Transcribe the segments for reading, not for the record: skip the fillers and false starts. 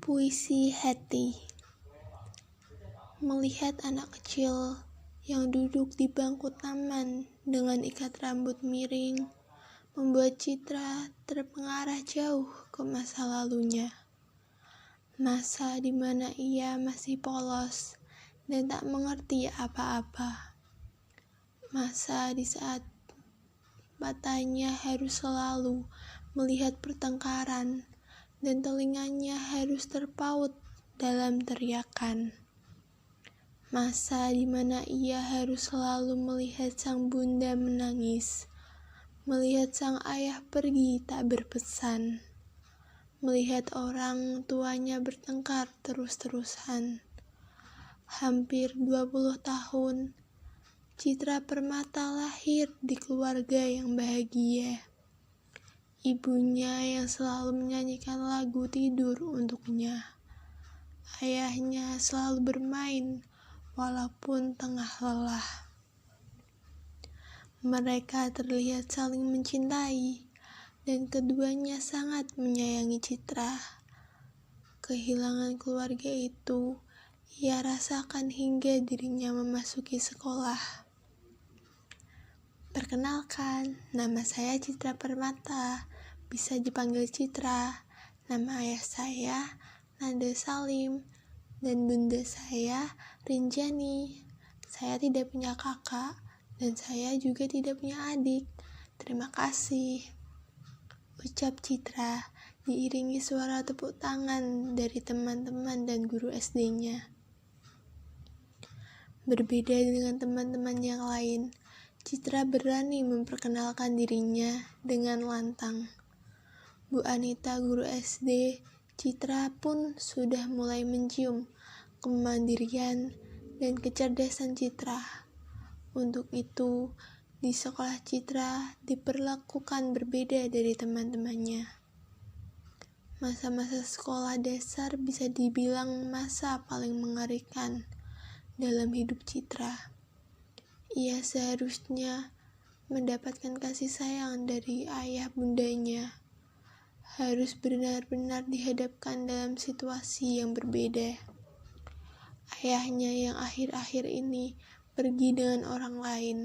Puisi Hati. Melihat anak kecil yang duduk di bangku taman dengan ikat rambut miring, membuat Citra terpengarah jauh ke masa lalunya. Masa di mana ia masih polos dan tak mengerti apa-apa. Masa di saat matanya harus selalu melihat pertengkaran dan telinganya harus terpaut dalam teriakan. Masa di mana ia harus selalu melihat sang bunda menangis, melihat sang ayah pergi tak berpesan, melihat orang tuanya bertengkar terus-terusan. Hampir 20 tahun, Citra Permata lahir di keluarga yang bahagia. Ibunya yang selalu menyanyikan lagu tidur untuknya. Ayahnya selalu bermain walaupun tengah lelah. Mereka terlihat saling mencintai dan keduanya sangat menyayangi Citra. Kehilangan keluarga itu ia rasakan hingga dirinya memasuki sekolah. Perkenalkan, nama saya Citra Permata, bisa dipanggil Citra. Nama ayah saya Nanda Salim dan bunda saya Rinjani. Saya tidak punya kakak dan saya juga tidak punya adik. Terima kasih. Ucap Citra diiringi suara tepuk tangan dari teman-teman dan guru SD-nya. Berbeda dengan teman-teman yang lain, Citra berani memperkenalkan dirinya dengan lantang. Bu Anita, guru SD, Citra pun sudah mulai mencium kemandirian dan kecerdasan Citra. Untuk itu, di sekolah Citra diperlakukan berbeda dari teman-temannya. Masa-masa sekolah dasar bisa dibilang masa paling mengerikan dalam hidup Citra. Ia seharusnya mendapatkan kasih sayang dari ayah bundanya. Harus benar-benar dihadapkan dalam situasi yang berbeda. Ayahnya yang akhir-akhir ini pergi dengan orang lain.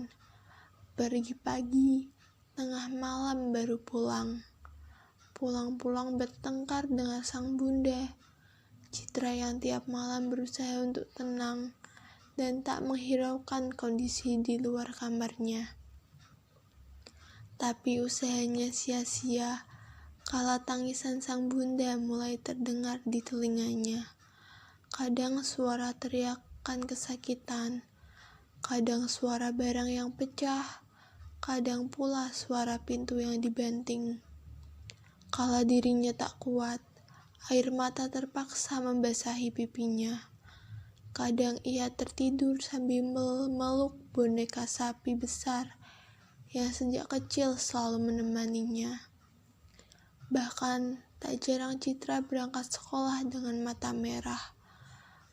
Pergi pagi, tengah malam baru pulang. Pulang-pulang bertengkar dengan sang bunda. Citra yang tiap malam berusaha untuk tenang dan tak menghiraukan kondisi di luar kamarnya. Tapi usahanya sia-sia kala tangisan sang bunda mulai terdengar di telinganya. Kadang suara teriakan kesakitan, kadang suara barang yang pecah, kadang pula suara pintu yang dibanting. Kala dirinya tak kuat, air mata terpaksa membasahi pipinya. Kadang ia tertidur sambil memeluk boneka sapi besar yang sejak kecil selalu menemaninya. Bahkan tak jarang Citra berangkat sekolah dengan mata merah,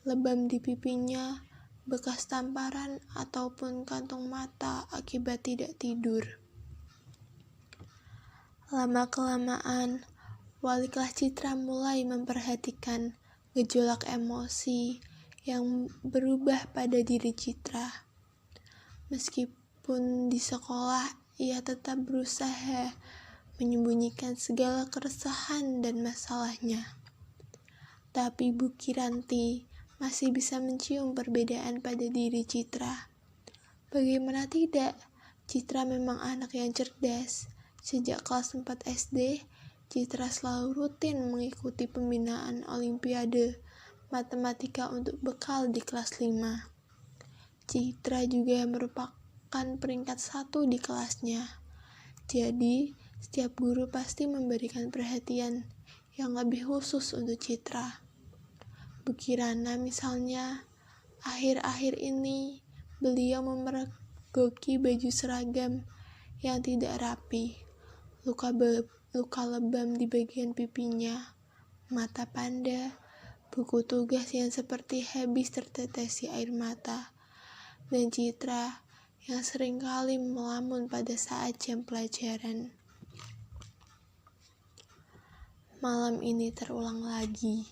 lebam di pipinya, bekas tamparan ataupun kantong mata akibat tidak tidur. Lama-kelamaan, wali kelas Citra mulai memperhatikan gejolak emosi yang berubah pada diri Citra. Meskipun di sekolah, ia tetap berusaha menyembunyikan segala keresahan dan masalahnya. Tapi Bu Kiranti masih bisa mencium perbedaan pada diri Citra. Bagaimana tidak, Citra memang anak yang cerdas. Sejak kelas 4 SD, Citra selalu rutin mengikuti pembinaan Olimpiade Matematika untuk bekal di kelas 5. Citra juga merupakan peringkat 1 di kelasnya. Jadi, setiap guru pasti memberikan perhatian yang lebih khusus untuk Citra. Bu Kirana misalnya, akhir-akhir ini beliau memergoki baju seragam yang tidak rapi, luka lebam di bagian pipinya, mata panda, buku tugas yang seperti habis tertetesi air mata, dan Citra yang seringkali melamun pada saat jam pelajaran. Malam ini terulang lagi.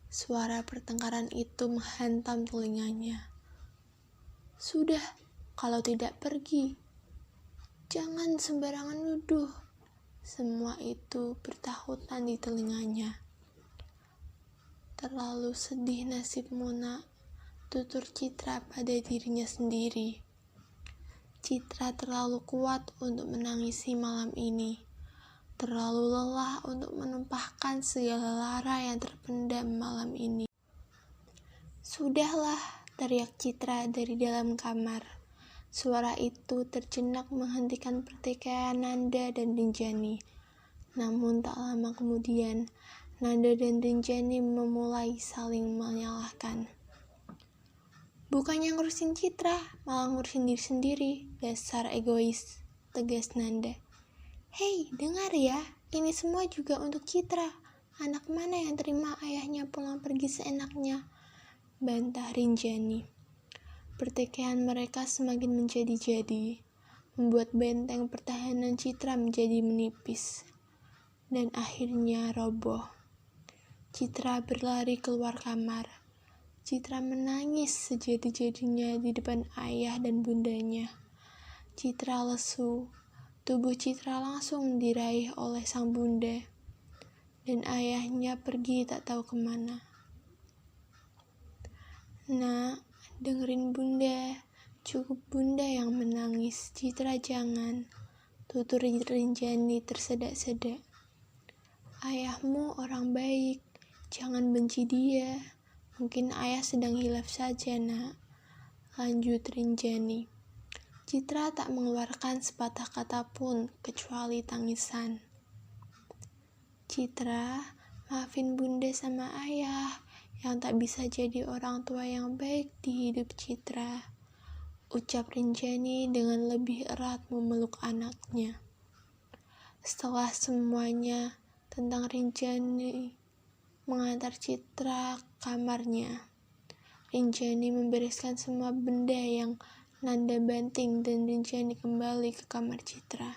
Suara pertengkaran itu menghantam telinganya. Sudah, kalau tidak pergi. Jangan sembarangan nuduh. Semua itu bertahutan di telinganya. Terlalu sedih nasibmu, nak, tutur Citra pada dirinya sendiri. Citra terlalu kuat untuk menangisi malam ini. Terlalu lelah untuk menumpahkan segala lara yang terpendam malam ini. Sudahlah, teriak Citra dari dalam kamar. Suara itu terjenak menghentikan pertikaian Nanda dan Rinjani. Namun tak lama kemudian, Nanda dan Rinjani memulai saling menyalahkan. Bukannya ngurusin Citra, malah ngurusin diri sendiri. Dasar egois, tegas Nanda. Hei, dengar ya, ini semua juga untuk Citra. Anak mana yang terima ayahnya pulang pergi seenaknya? Bantah Rinjani. Pertikaian mereka semakin menjadi-jadi, membuat benteng pertahanan Citra menjadi menipis, dan akhirnya roboh. Citra berlari keluar kamar. Citra menangis sejadi-jadinya di depan ayah dan bundanya. Citra lesu. Tubuh Citra langsung diraih oleh sang bunda, dan ayahnya pergi tak tahu kemana. Nak, dengerin bunda, cukup bunda yang menangis, Citra jangan, tutur Rinjani tersedak-sedak. Ayahmu orang baik, jangan benci dia, mungkin ayah sedang hilaf saja, nak, lanjut Rinjani. Citra tak mengeluarkan sepatah kata pun kecuali tangisan. Citra, maafin bunda sama ayah yang tak bisa jadi orang tua yang baik di hidup Citra, ucap Rinjani dengan lebih erat memeluk anaknya. Setelah semuanya tentang Rinjani mengantar Citra kamarnya, Rinjani membereskan semua benda yang Nanda banting dan Rinjani kembali ke kamar Citra.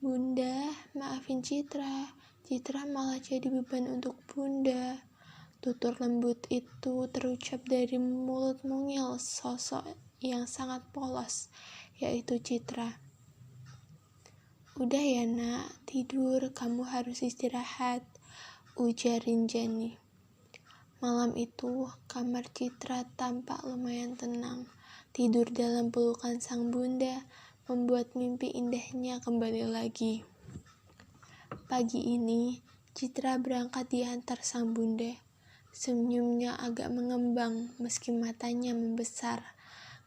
Bunda, maafin Citra. Citra malah jadi beban untuk bunda. Tutur lembut itu terucap dari mulut mungil sosok yang sangat polos, yaitu Citra. Udah ya nak, tidur, kamu harus istirahat, ujar Rinjani. Malam itu, kamar Citra tampak lumayan tenang. Tidur dalam pelukan sang bunda membuat mimpi indahnya kembali lagi. Pagi ini, Citra berangkat diantar sang bunda. Senyumnya agak mengembang meski matanya membesar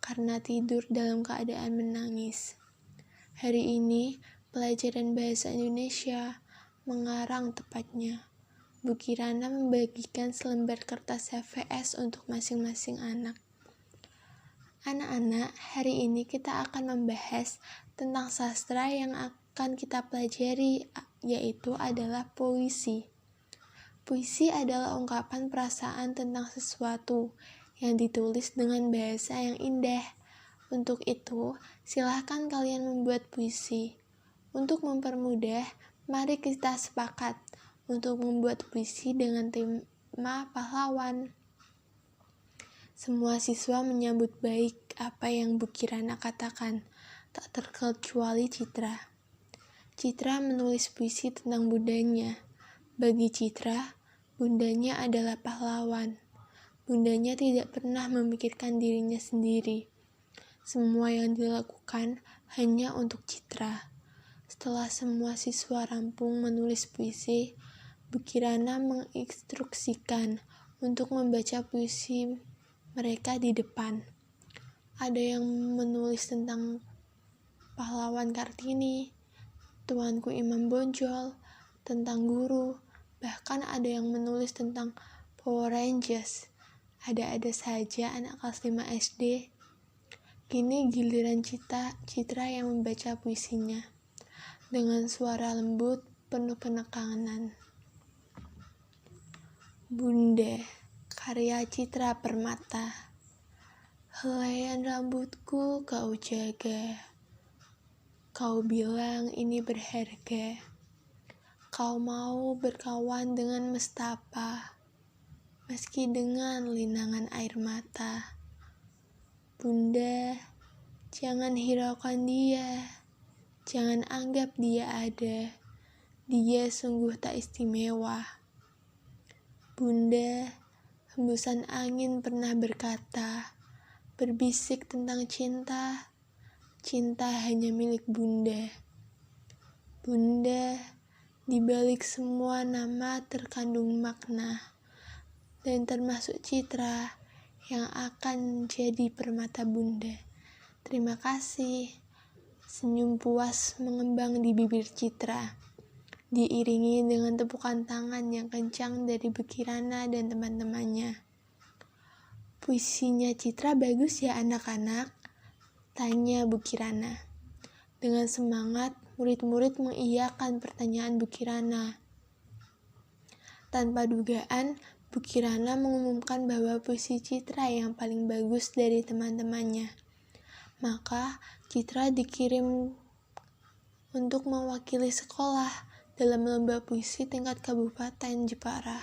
karena tidur dalam keadaan menangis. Hari ini, pelajaran bahasa Indonesia, mengarang tepatnya. Bu Kirana membagikan selembar kertas HVS untuk masing-masing anak. Anak-anak, hari ini kita akan membahas tentang sastra yang akan kita pelajari, yaitu adalah puisi. Puisi adalah ungkapan perasaan tentang sesuatu yang ditulis dengan bahasa yang indah. Untuk itu, silahkan kalian membuat puisi. Untuk mempermudah, mari kita sepakat untuk membuat puisi dengan tema pahlawan. Semua siswa menyambut baik apa yang Bu Kirana katakan, tak terkecuali Citra. Citra menulis puisi tentang bundanya. Bagi Citra, bundanya adalah pahlawan. Bundanya tidak pernah memikirkan dirinya sendiri. Semua yang dilakukan hanya untuk Citra. Setelah semua siswa rampung menulis puisi, Bu Kirana menginstruksikan untuk membaca puisi mereka di depan. Ada yang menulis tentang pahlawan Kartini, Tuanku Imam Bonjol, tentang guru, bahkan ada yang menulis tentang Power Rangers. Ada-ada saja anak kelas 5 SD. Kini giliran Citra yang membaca puisinya dengan suara lembut penuh penekanan. Bunda, karya Citra Permata. Helaian rambutku kau jaga, kau bilang ini berharga. kau mau berkawan dengan Mestapa, meski dengan linangan air mata. Bunda, jangan hiraukan dia, jangan anggap dia ada. Dia sungguh tak istimewa. Bunda, hembusan angin pernah berkata, berbisik tentang cinta, cinta hanya milik Bunda. Bunda, di balik semua nama terkandung makna, dan termasuk Citra yang akan jadi permata Bunda. Terima kasih. Senyum puas mengembang di bibir Citra, diiringi dengan tepukan tangan yang kencang dari Bu Kirana dan teman-temannya. Puisinya Citra bagus ya anak-anak? Tanya Bu Kirana. Dengan semangat, murid-murid mengiyakan pertanyaan Bu Kirana. Tanpa dugaan, Bu Kirana mengumumkan bahwa puisi Citra yang paling bagus dari teman-temannya. Maka, Citra dikirim untuk mewakili sekolah dalam lomba puisi tingkat Kabupaten Jepara.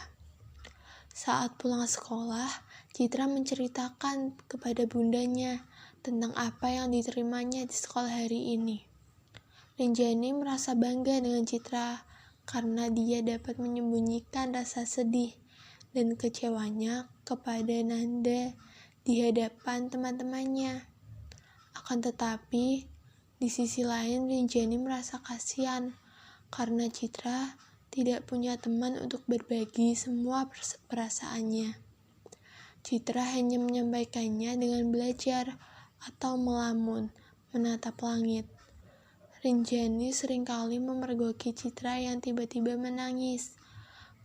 Saat pulang sekolah, Citra menceritakan kepada bundanya tentang apa yang diterimanya di sekolah hari ini. Rinjani merasa bangga dengan Citra karena dia dapat menyembunyikan rasa sedih dan kecewanya kepada Nanda di hadapan teman-temannya. Akan tetapi, di sisi lain Rinjani merasa kasihan karena Citra tidak punya teman untuk berbagi semua perasaannya. Citra hanya menyampaikannya dengan belajar atau melamun, menatap langit. Rinjani seringkali memergoki Citra yang tiba-tiba menangis.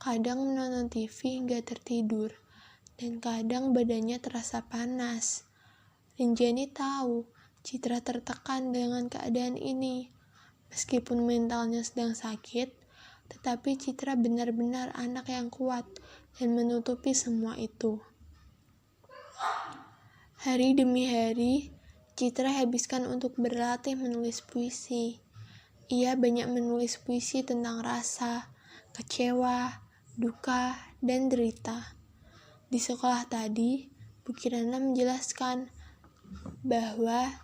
Kadang menonton TV hingga tertidur, dan kadang badannya terasa panas. Rinjani tahu Citra tertekan dengan keadaan ini. Meskipun mentalnya sedang sakit, tetapi Citra benar-benar anak yang kuat dan menutupi semua itu. Hari demi hari, Citra habiskan untuk berlatih menulis puisi. Ia banyak menulis puisi tentang rasa, kecewa, duka, dan derita. Di sekolah tadi, Bu Kirana menjelaskan bahwa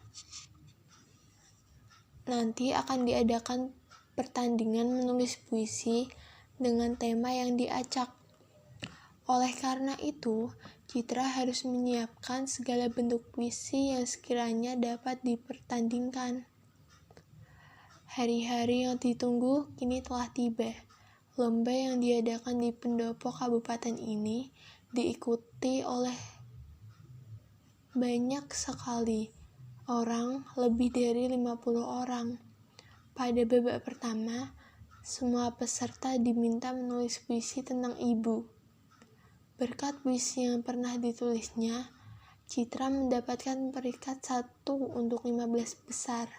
nanti akan diadakan pertandingan menulis puisi dengan tema yang diacak. Oleh karena itu, Citra harus menyiapkan segala bentuk puisi yang sekiranya dapat dipertandingkan. Hari-hari yang ditunggu kini telah tiba. Lomba yang diadakan di pendopo kabupaten ini diikuti oleh banyak sekali orang, lebih dari 50 orang. Pada babak pertama, semua peserta diminta menulis puisi tentang ibu. Berkat puisi yang pernah ditulisnya, Citra mendapatkan peringkat 1 untuk 15 besar.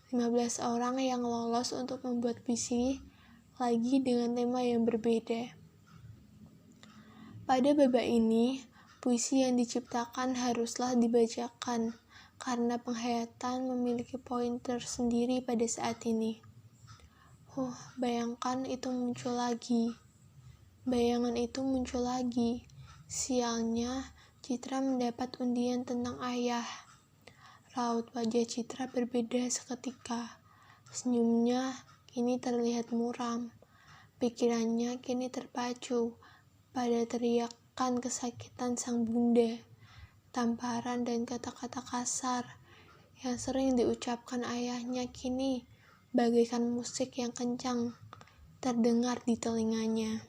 15 orang yang lolos untuk membuat puisi lagi dengan tema yang berbeda. Pada babak ini, puisi yang diciptakan haruslah dibacakan karena penghayatan memiliki poin tersendiri pada saat ini. Bayangkan itu muncul lagi. Bayangan itu muncul lagi. Sialnya, Citra mendapat undian tentang ayah. Raut wajah Citra berbeda seketika. Senyumnya kini terlihat muram. Pikirannya kini terpacu pada teriakan kesakitan sang bunda, tamparan dan kata-kata kasar yang sering diucapkan ayahnya kini bagaikan musik yang kencang terdengar di telinganya.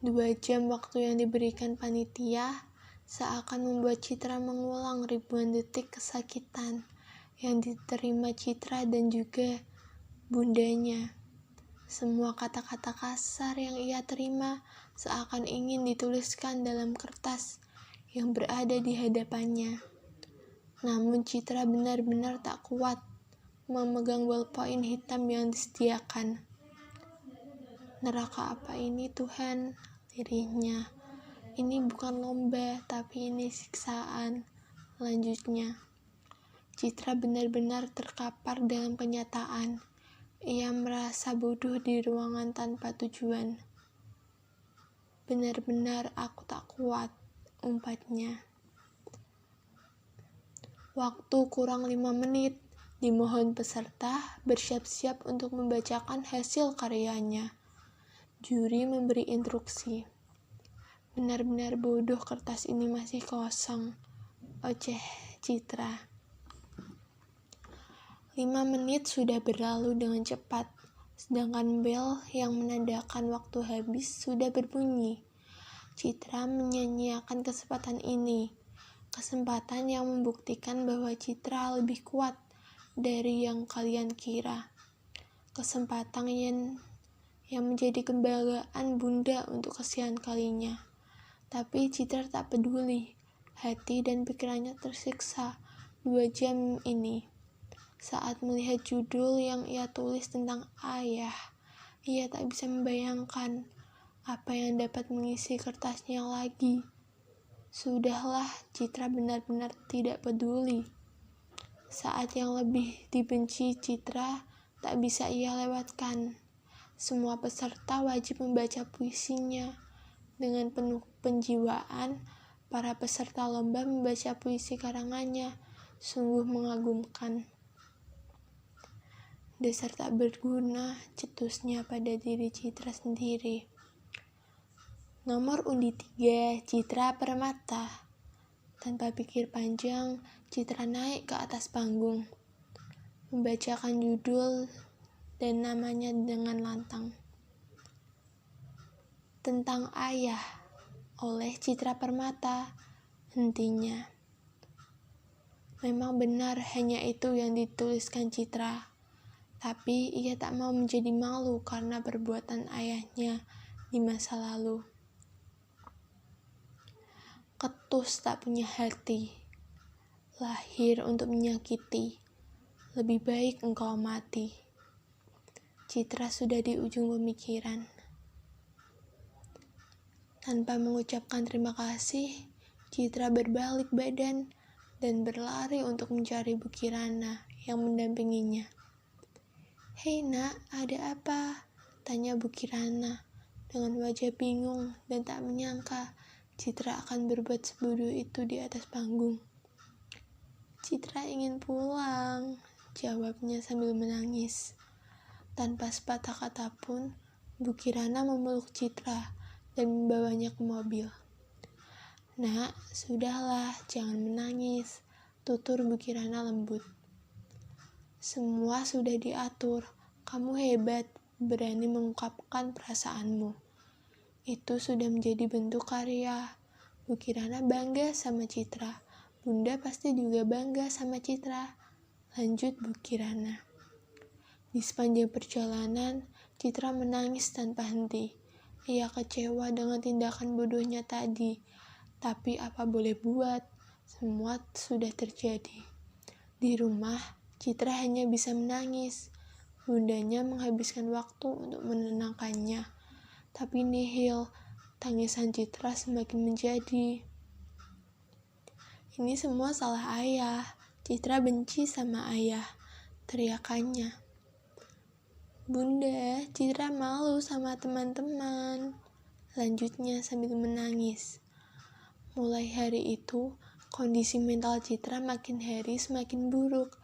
2 jam waktu yang diberikan panitia seakan membuat Citra mengulang ribuan detik kesakitan yang diterima Citra dan juga bundanya. Semua kata-kata kasar yang ia terima seakan ingin dituliskan dalam kertas yang berada di hadapannya. Namun Citra benar-benar tak kuat memegang bolpoin hitam yang disediakan. Neraka apa ini Tuhan? Lirihnya. Ini bukan lomba, tapi ini siksaan. Lanjutnya. Citra benar-benar terkapar dengan kenyataan. Ia merasa bodoh di ruangan tanpa tujuan. Benar-benar aku tak kuat, umpatnya. Waktu kurang 5 menit, dimohon peserta bersiap-siap untuk membacakan hasil karyanya. Juri memberi instruksi. Benar-benar bodoh, kertas ini masih kosong. Oceh Citra. 5 menit sudah berlalu dengan cepat, sedangkan bel yang menandakan waktu habis sudah berbunyi. Citra menyanyiakan kesempatan ini, kesempatan yang membuktikan bahwa Citra lebih kuat dari yang kalian kira. Kesempatan yang menjadi kebanggaan Bunda untuk kesekian kalinya. Tapi Citra tak peduli, hati dan pikirannya tersiksa 2 jam ini. Saat melihat judul yang ia tulis tentang ayah, ia tak bisa membayangkan apa yang dapat mengisi kertasnya lagi. Sudahlah, Citra benar-benar tidak peduli. Saat yang lebih dibenci Citra tak bisa ia lewatkan. Semua peserta wajib membaca puisinya. Dengan penuh penjiwaan, para peserta lomba membaca puisi karangannya. Sungguh mengagumkan. Dasar tak berguna, cetusnya pada diri Citra sendiri. Nomor undi 3, Citra Permata. Tanpa pikir panjang, Citra naik ke atas panggung, membacakan judul dan namanya dengan lantang. Tentang Ayah, oleh Citra Permata. Hentinya. Memang benar hanya itu yang dituliskan Citra. Tapi ia tak mau menjadi malu karena perbuatan ayahnya di masa lalu. Ketus tak punya hati, lahir untuk menyakiti. Lebih baik engkau mati. Citra sudah di ujung pemikiran. Tanpa mengucapkan terima kasih, Citra berbalik badan dan berlari untuk mencari Bu Kirana yang mendampinginya. "Hei nak, ada apa?" tanya Bu Kirana dengan wajah bingung dan tak menyangka Citra akan berbuat sebodoh itu di atas panggung. "Citra ingin pulang," jawabnya sambil menangis. Tanpa sepatah kata pun, Bu Kirana memeluk Citra dan membawanya ke mobil. "Nak, sudahlah, jangan menangis," tutur Bu Kirana lembut. "Semua sudah diatur. Kamu hebat, berani mengungkapkan perasaanmu. Itu sudah menjadi bentuk karya." Bu Kirana bangga sama Citra. Bunda pasti juga bangga sama Citra, lanjut Bu Kirana. Di sepanjang perjalanan, Citra menangis tanpa henti. Ia kecewa dengan tindakan bodohnya tadi. Tapi apa boleh buat, semua sudah terjadi. Di rumah, Citra hanya bisa menangis. Bundanya menghabiskan waktu untuk menenangkannya. Tapi nihil, tangisan Citra semakin menjadi. "Ini semua salah ayah. Citra benci sama ayah," teriakannya. "Bunda, Citra malu sama teman-teman," lanjutnya sambil menangis. Mulai hari itu, kondisi mental Citra makin hari semakin buruk.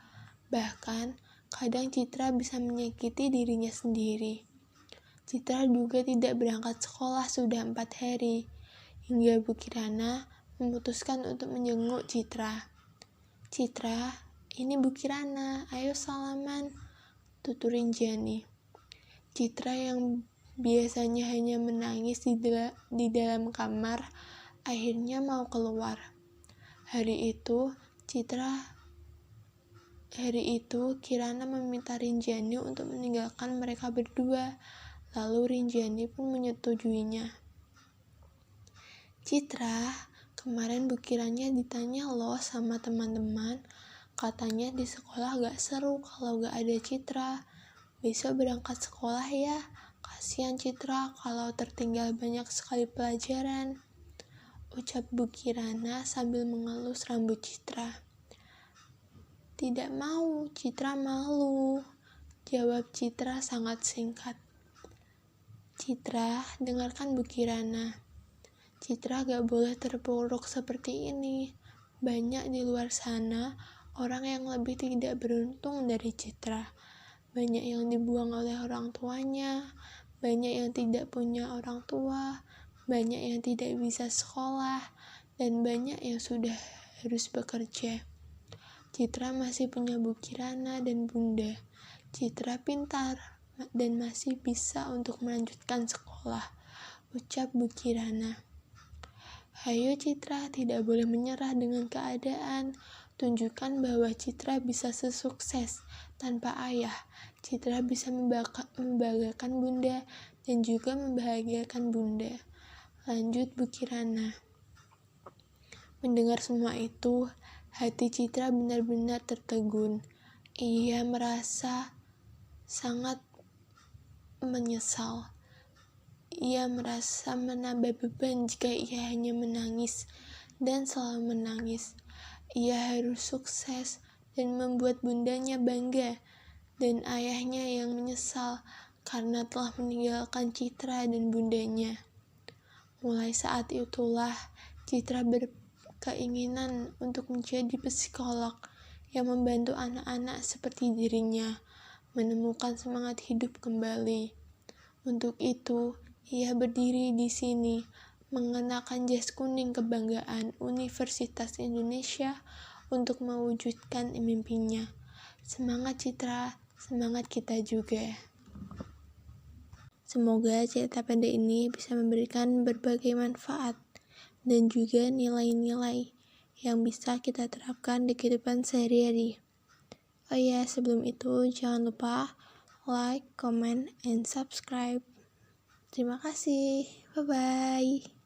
Bahkan, kadang Citra bisa menyakiti dirinya sendiri. Citra juga tidak berangkat sekolah sudah 4 hari, hingga Bu Kirana memutuskan untuk menjenguk Citra. "Citra, ini Bu Kirana, ayo salaman," tuturin Jani. Citra yang biasanya hanya menangis di dalam kamar, akhirnya mau keluar. Hari itu Kirana meminta Rinjani untuk meninggalkan mereka berdua, lalu Rinjani pun menyetujuinya. "Citra, kemarin Bu Kiranya ditanya loh sama teman-teman, katanya di sekolah gak seru kalau gak ada Citra. Besok berangkat sekolah ya, kasihan Citra kalau tertinggal banyak sekali pelajaran," ucap Bu Kirana sambil mengelus rambut Citra. "Tidak mau, Citra malu," Jawab Citra sangat singkat. Citra, dengarkan Bu Kirana. Citra gak boleh terpuruk seperti ini. Banyak di luar sana orang yang lebih tidak beruntung dari Citra. Banyak yang dibuang oleh orang tuanya, banyak yang tidak punya orang tua, banyak yang tidak bisa sekolah, dan banyak yang sudah harus bekerja. Citra masih punya Bu Kirana dan Bunda. Citra pintar dan masih bisa untuk melanjutkan sekolah, ucap Bu Kirana. Hayo Citra, tidak boleh menyerah dengan keadaan. Tunjukkan bahwa Citra bisa sesukses tanpa ayah. Citra bisa membanggakan Bunda dan juga membahagiakan Bunda. Lanjut Bu Kirana. Mendengar semua itu, hati Citra benar-benar tertegun. Ia merasa sangat menyesal. Ia merasa menambah beban jika ia hanya menangis dan selalu menangis. Ia harus sukses dan membuat bundanya bangga dan ayahnya yang menyesal karena telah meninggalkan Citra dan bundanya. Mulai saat itulah Citra berkeinginan untuk menjadi psikolog yang membantu anak-anak seperti dirinya menemukan semangat hidup kembali. Untuk itu, ia berdiri di sini, mengenakan jas kuning kebanggaan Universitas Indonesia untuk mewujudkan mimpinya. Semangat Citra, semangat kita juga. Semoga cerita pendek ini bisa memberikan berbagai manfaat dan juga nilai-nilai yang bisa kita terapkan di kehidupan sehari-hari. Oh ya, sebelum itu jangan lupa like, comment, and subscribe. Terima kasih. Bye-bye.